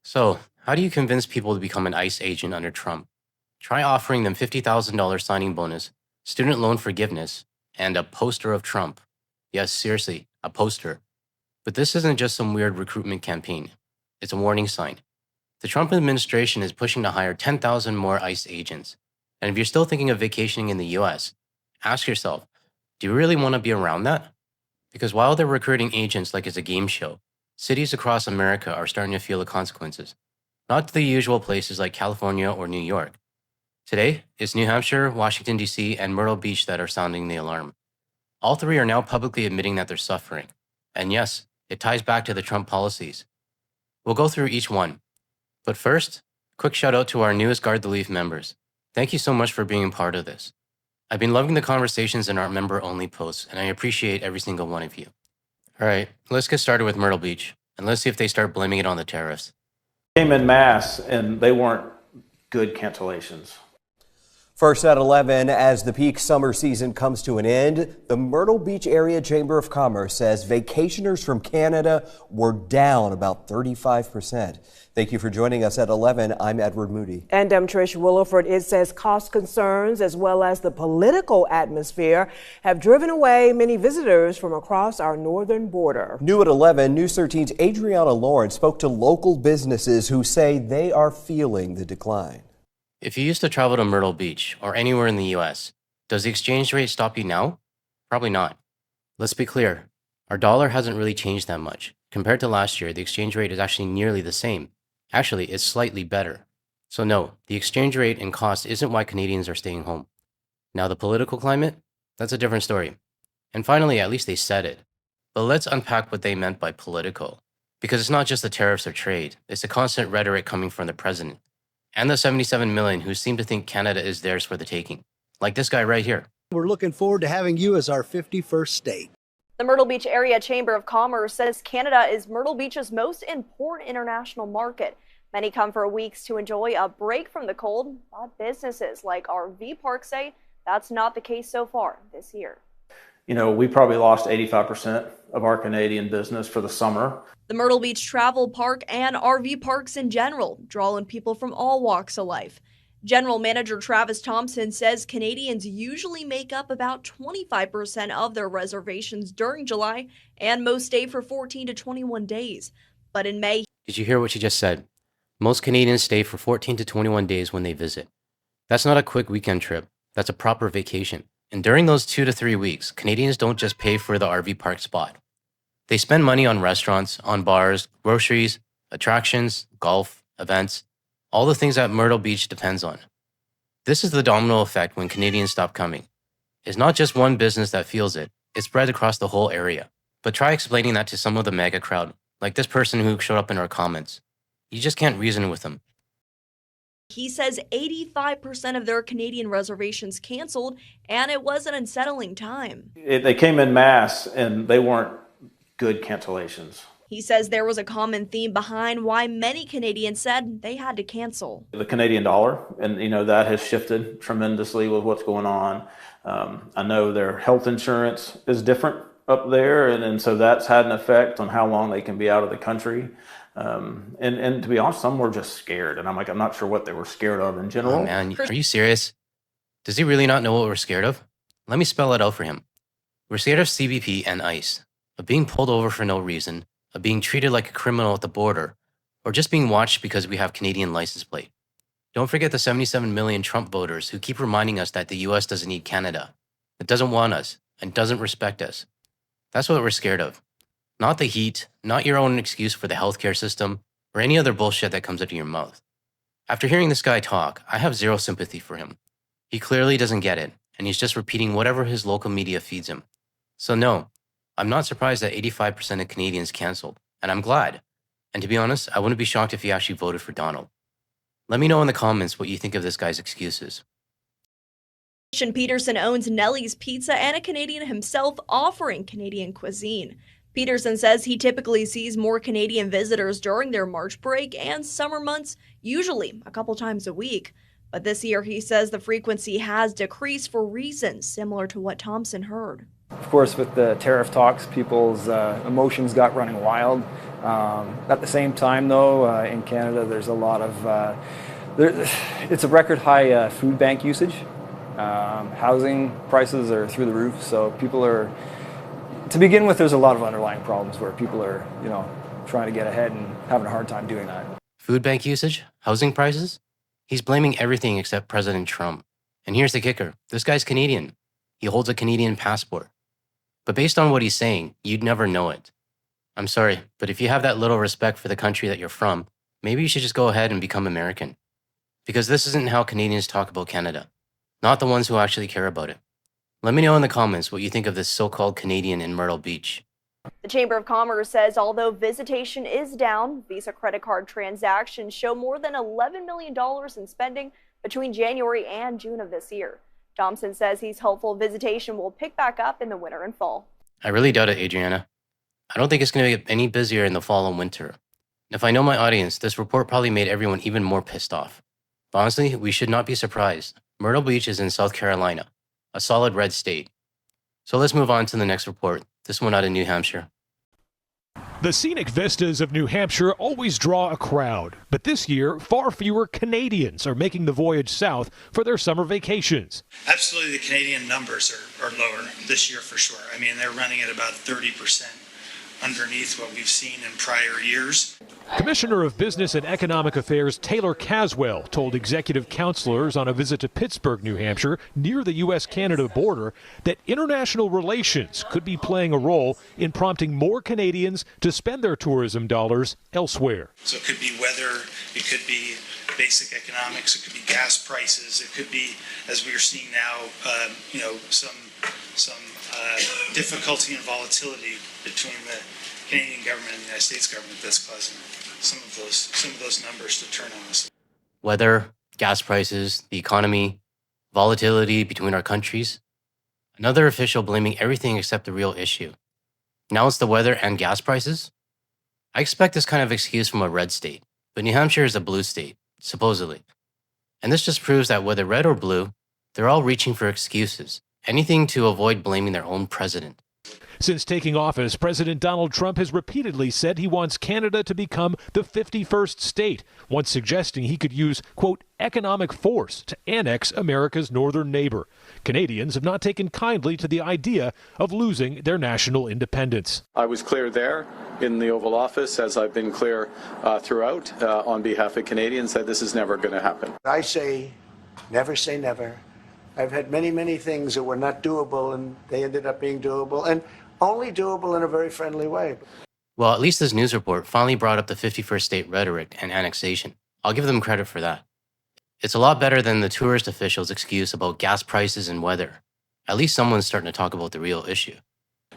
So, how do you convince people to become an ICE agent under Trump? Try offering them $50,000 signing bonus, student loan forgiveness, and a poster of Trump. Yes, seriously, a poster. But this isn't just some weird recruitment campaign. It's a warning sign. The Trump administration is pushing to hire 10,000 more ICE agents. And if you're still thinking of vacationing in the US, ask yourself, do you really want to be around that? Because while they're recruiting agents like it's a game show, cities across America are starting to feel the consequences. Not the usual places like California or New York. Today, it's New Hampshire, Washington, D.C., and Myrtle Beach that are sounding the alarm. All three are now publicly admitting that they're suffering. And yes, it ties back to the Trump policies. We'll go through each one. But first, quick shout out to our newest Guard the Leaf members. Thank you so much for being part of this. I've been loving the conversations in our member-only posts, and I appreciate every single one of you. All right, let's get started with Myrtle Beach, and let's see if they start blaming it on the tariffs. Came in mass, and they weren't good cancellations. First at 11, as the peak summer season comes to an end, the Myrtle Beach Area Chamber of Commerce says vacationers from Canada were down about 35%. Thank you for joining us at 11. I'm Edward Moody. And I'm Trish Williford. It says cost concerns as well as the political atmosphere have driven away many visitors from across our northern border. New at 11, News 13's Adriana Lawrence spoke to local businesses who say they are feeling the decline. If you used to travel to Myrtle Beach or anywhere in the US, does the exchange rate stop you now? Probably not. Let's be clear, our dollar hasn't really changed that much. Compared to last year, the exchange rate is actually nearly the same. Actually, it's slightly better. So no, the exchange rate and cost isn't why Canadians are staying home. Now the political climate? That's a different story. And finally, at least they said it. But let's unpack what they meant by political. Because it's not just the tariffs or trade, it's the constant rhetoric coming from the president. And the 77 million who seem to think Canada is theirs for the taking. Like this guy right here. We're looking forward to having you as our 51st state. The Myrtle Beach Area Chamber of Commerce says Canada is Myrtle Beach's most important international market. Many come for weeks to enjoy a break from the cold, but businesses like RV parks say that's not the case so far this year. You know, we probably lost 85% of our Canadian business for the summer. The Myrtle Beach Travel Park and RV parks in general, drawing people from all walks of life. General Manager Travis Thompson says Canadians usually make up about 25% of their reservations during July, and most stay for 14 to 21 days. But in May... Did you hear what she just said? Most Canadians stay for 14 to 21 days when they visit. That's not a quick weekend trip. That's a proper vacation. And during those 2 to 3 weeks, Canadians don't just pay for the RV park spot. They spend money on restaurants, on bars, groceries, attractions, golf, events, all the things that Myrtle Beach depends on. This is the domino effect when Canadians stop coming. It's not just one business that feels it, it's spread across the whole area. But try explaining that to some of the mega crowd, like this person who showed up in our comments. You just can't reason with them. He says 85% of their Canadian reservations canceled, and it was an unsettling time. They came in mass, and they weren't good cancellations. He says there was a common theme behind why many Canadians said they had to cancel. The Canadian dollar, and you know, that has shifted tremendously with what's going on. I know their health insurance is different up there, and so that's had an effect on how long they can be out of the country. And to be honest, some were just scared, and I'm not sure what they were scared of in general. Oh man, are you serious? Does he really not know what we're scared of? Let me spell it out for him. We're scared of CBP and ICE, of being pulled over for no reason, of being treated like a criminal at the border, or just being watched because we have Canadian license plate. Don't forget the 77 million Trump voters who keep reminding us that the US doesn't need Canada, it doesn't want us, and doesn't respect us. That's what we're scared of. Not the heat, not your own excuse for the healthcare system, or any other bullshit that comes out of your mouth. After hearing this guy talk, I have zero sympathy for him. He clearly doesn't get it, and he's just repeating whatever his local media feeds him. So no, I'm not surprised that 85% of Canadians canceled, and I'm glad. And to be honest, I wouldn't be shocked if he actually voted for Donald. Let me know in the comments what you think of this guy's excuses. Peterson owns Nellie's Pizza and a Canadian himself, offering Canadian cuisine. Peterson says he typically sees more Canadian visitors during their March break and summer months, usually a couple times a week. But this year, he says the frequency has decreased for reasons similar to what Thompson heard. Of course, with the tariff talks, people's emotions got running wild. At the same time, though, in Canada, there's a lot of it's a record high food bank usage. Housing prices are through the roof, so people are. To begin with, there's a lot of underlying problems where people are, trying to get ahead and having a hard time doing that. Food bank usage? Housing prices? He's blaming everything except President Trump. And here's the kicker. This guy's Canadian. He holds a Canadian passport. But based on what he's saying, you'd never know it. I'm sorry, but if you have that little respect for the country that you're from, maybe you should just go ahead and become American. Because this isn't how Canadians talk about Canada. Not the ones who actually care about it. Let me know in the comments what you think of this so-called Canadian in Myrtle Beach. The Chamber of Commerce says although visitation is down, Visa credit card transactions show more than $11 million in spending between January and June of this year. Thompson says he's hopeful visitation will pick back up in the winter and fall. I really doubt it, Adriana. I don't think it's going to get any busier in the fall and winter. If I know my audience, this report probably made everyone even more pissed off. But honestly, we should not be surprised. Myrtle Beach is in South Carolina, a solid red state. So let's move on to the next report, this one out of New Hampshire. The scenic vistas of New Hampshire always draw a crowd, but this year, far fewer Canadians are making the voyage south for their summer vacations. Absolutely, the Canadian numbers are lower this year for sure. I mean, they're running at about 30% underneath what we've seen in prior years. Commissioner of Business and Economic Affairs Taylor Caswell told executive counselors on a visit to Pittsburgh, New Hampshire, near the U.S.-Canada border, that international relations could be playing a role in prompting more Canadians to spend their tourism dollars elsewhere. So it could be weather, it could be basic economics, it could be gas prices, it could be, as we are seeing now, some difficulty and volatility between the Canadian government and the United States government that's causing some of those numbers to turn on us. Weather, gas prices, the economy, volatility between our countries. Another official blaming everything except the real issue. Now it's the weather and gas prices? I expect this kind of excuse from a red state, but New Hampshire is a blue state, supposedly. And this just proves that whether red or blue, they're all reaching for excuses, anything to avoid blaming their own president. Since taking office, President Donald Trump has repeatedly said he wants Canada to become the 51st state, once suggesting he could use, quote, economic force to annex America's northern neighbor. Canadians have not taken kindly to the idea of losing their national independence. I was clear there in the Oval Office, as I've been clear throughout on behalf of Canadians, that this is never going to happen. I say never. I've had many things that were not doable, and they ended up being doable, and only doable in a very friendly way. Well, at least this news report finally brought up the 51st state rhetoric and annexation. I'll give them credit for that. It's a lot better than the tourist officials' excuse about gas prices and weather. At least someone's starting to talk about the real issue.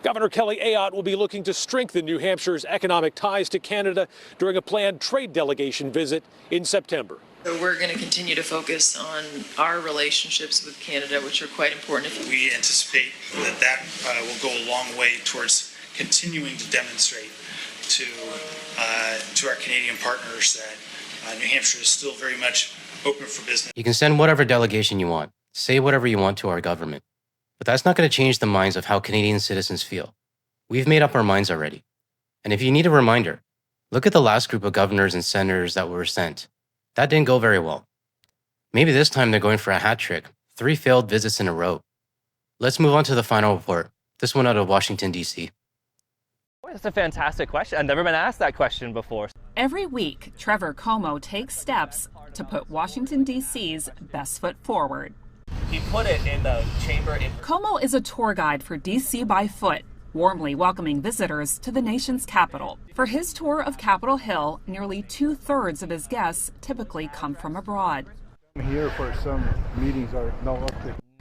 Governor Kelly Ayotte will be looking to strengthen New Hampshire's economic ties to Canada during a planned trade delegation visit in September. So we're going to continue to focus on our relationships with Canada, which are quite important. We anticipate that will go a long way towards continuing to demonstrate to our Canadian partners that New Hampshire is still very much open for business. You can send whatever delegation you want, say whatever you want to our government, but that's not going to change the minds of how Canadian citizens feel. We've made up our minds already. And if you need a reminder, look at the last group of governors and senators that were sent. That didn't go very well. Maybe this time they're going for a hat trick, 3 failed visits in a row. Let's move on to the final report, this one out of Washington, D.C. That's a fantastic question. I've never been asked that question before. Every week, Trevor Como takes steps to put Washington, D.C.'s best foot forward. He put it in the chamber. Como is a tour guide for D.C. by foot, warmly welcoming visitors to the nation's capital. For his tour of Capitol Hill, nearly 2/3 of his guests typically come from abroad. I'm here for some meetings or no.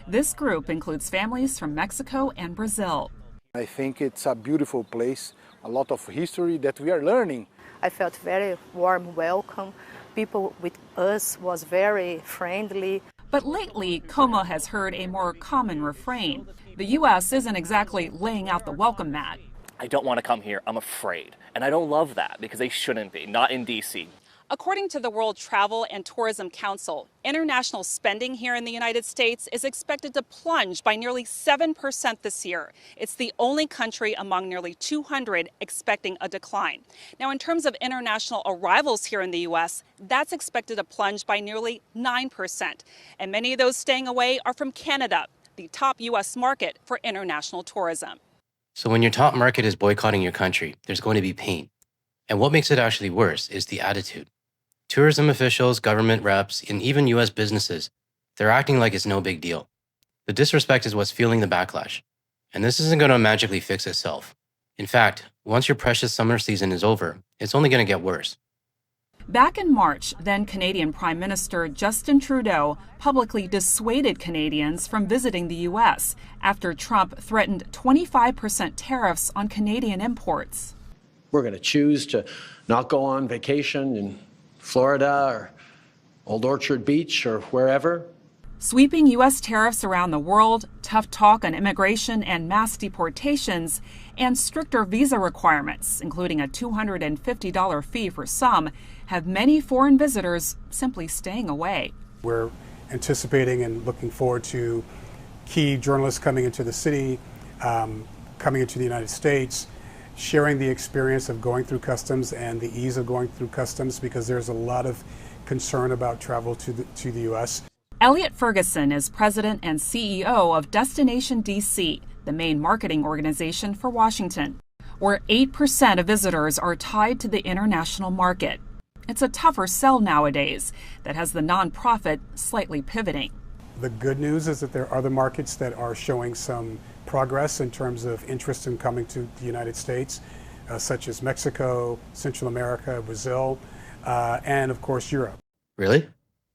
This group includes families from Mexico and Brazil. I think it's a beautiful place, a lot of history that we are learning. I felt very warm welcome. People with us was very friendly. But lately, Como has heard a more common refrain. The U.S. isn't exactly laying out the welcome mat. I don't want to come here. I'm afraid. And I don't love that because they shouldn't be, not in D.C. According to the World Travel and Tourism Council, international spending here in the United States is expected to plunge by nearly 7% this year. It's the only country among nearly 200 expecting a decline. Now, in terms of international arrivals here in the U.S., that's expected to plunge by nearly 9%. And many of those staying away are from Canada, the top U.S. market for international tourism. So when your top market is boycotting your country, there's going to be pain. And what makes it actually worse is the attitude. Tourism officials, government reps, and even US businesses, they're acting like it's no big deal. The disrespect is what's fueling the backlash. And this isn't going to magically fix itself. In fact, once your precious summer season is over, it's only going to get worse. Back in March, then Canadian Prime Minister Justin Trudeau publicly dissuaded Canadians from visiting the U.S. after Trump threatened 25% tariffs on Canadian imports. We're going to choose to not go on vacation in Florida or Old Orchard Beach or wherever. Sweeping U.S. tariffs around the world, tough talk on immigration and mass deportations, and stricter visa requirements, including a $250 fee for some, have many foreign visitors simply staying away. We're anticipating and looking forward to key journalists coming into the city, coming into the United States, sharing the experience of going through customs and the ease of going through customs, because there's a lot of concern about travel to the U.S. Elliot Ferguson is president and CEO of Destination DC, the main marketing organization for Washington, where 8% of visitors are tied to the international market. It's a tougher sell nowadays that has the nonprofit slightly pivoting. The good news is that there are other markets that are showing some progress in terms of interest in coming to the United States, such as Mexico, Central America, Brazil, and of course Europe. Really?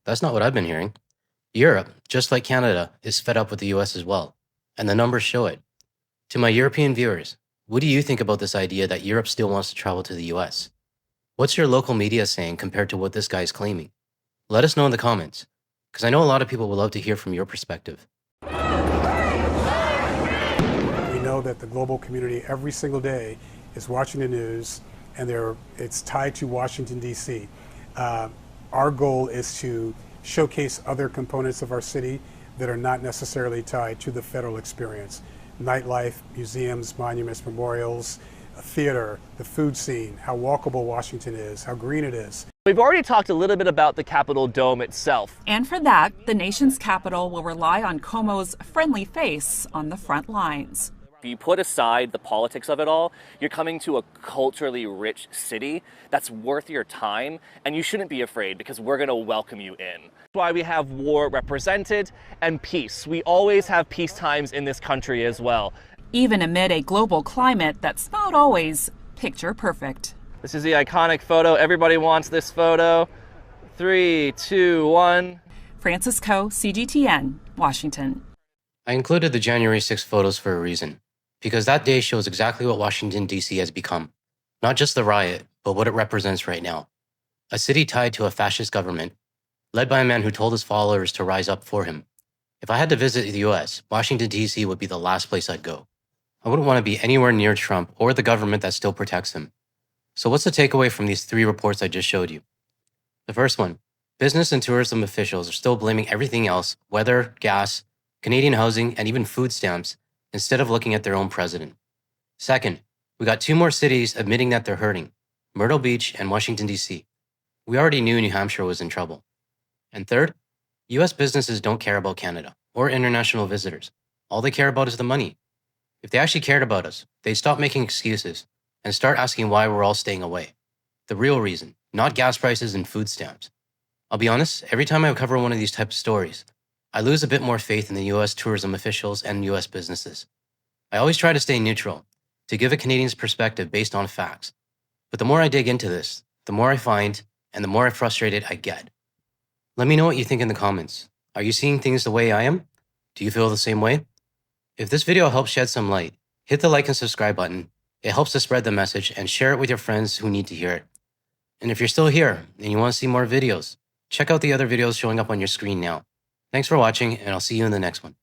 That's not what I've been hearing. Europe, just like Canada, is fed up with the US as well, and the numbers show it. To my European viewers, what do you think about this idea that Europe still wants to travel to the US? What's your local media saying compared to what this guy is claiming? Let us know in the comments, because I know a lot of people would love to hear from your perspective. We know that the global community every single day is watching the news, and it's tied to Washington, D.C. Our goal is to showcase other components of our city that are not necessarily tied to the federal experience. Nightlife, museums, monuments, memorials, theater, the food scene, how walkable Washington is, how green it is. We've already talked a little bit about the Capitol Dome itself. And for that, the nation's capital will rely on Cuomo's friendly face on the front lines. If you put aside the politics of it all, you're coming to a culturally rich city that's worth your time, and you shouldn't be afraid because we're going to welcome you in. That's why we have war represented and peace. We always have peace times in this country as well. Even amid a global climate that's not always picture perfect. This is the iconic photo. Everybody wants this photo. 3, 2, 1. Frances Coe, CGTN, Washington. I included the January 6th photos for a reason, because that day shows exactly what Washington, D.C. has become. Not just the riot, but what it represents right now. A city tied to a fascist government, led by a man who told his followers to rise up for him. If I had to visit the U.S., Washington, D.C. would be the last place I'd go. I wouldn't want to be anywhere near Trump or the government that still protects him. So what's the takeaway from these 3 reports I just showed you? The first one, business and tourism officials are still blaming everything else, weather, gas, Canadian housing, and even food stamps, instead of looking at their own president. Second, we got 2 more cities admitting that they're hurting, Myrtle Beach and Washington, D.C. We already knew New Hampshire was in trouble. And third, U.S. businesses don't care about Canada or international visitors. All they care about is the money. If they actually cared about us, they'd stop making excuses and start asking why we're all staying away. The real reason, not gas prices and food stamps. I'll be honest, every time I cover one of these type of stories, I lose a bit more faith in the U.S. tourism officials and U.S. businesses. I always try to stay neutral, to give a Canadian's perspective based on facts. But the more I dig into this, the more I find, and the more frustrated I get. Let me know what you think in the comments. Are you seeing things the way I am? Do you feel the same way? If this video helps shed some light, hit the like and subscribe button. It helps to spread the message and share it with your friends who need to hear it. And if you're still here and you want to see more videos, check out the other videos showing up on your screen now. Thanks for watching, and I'll see you in the next one.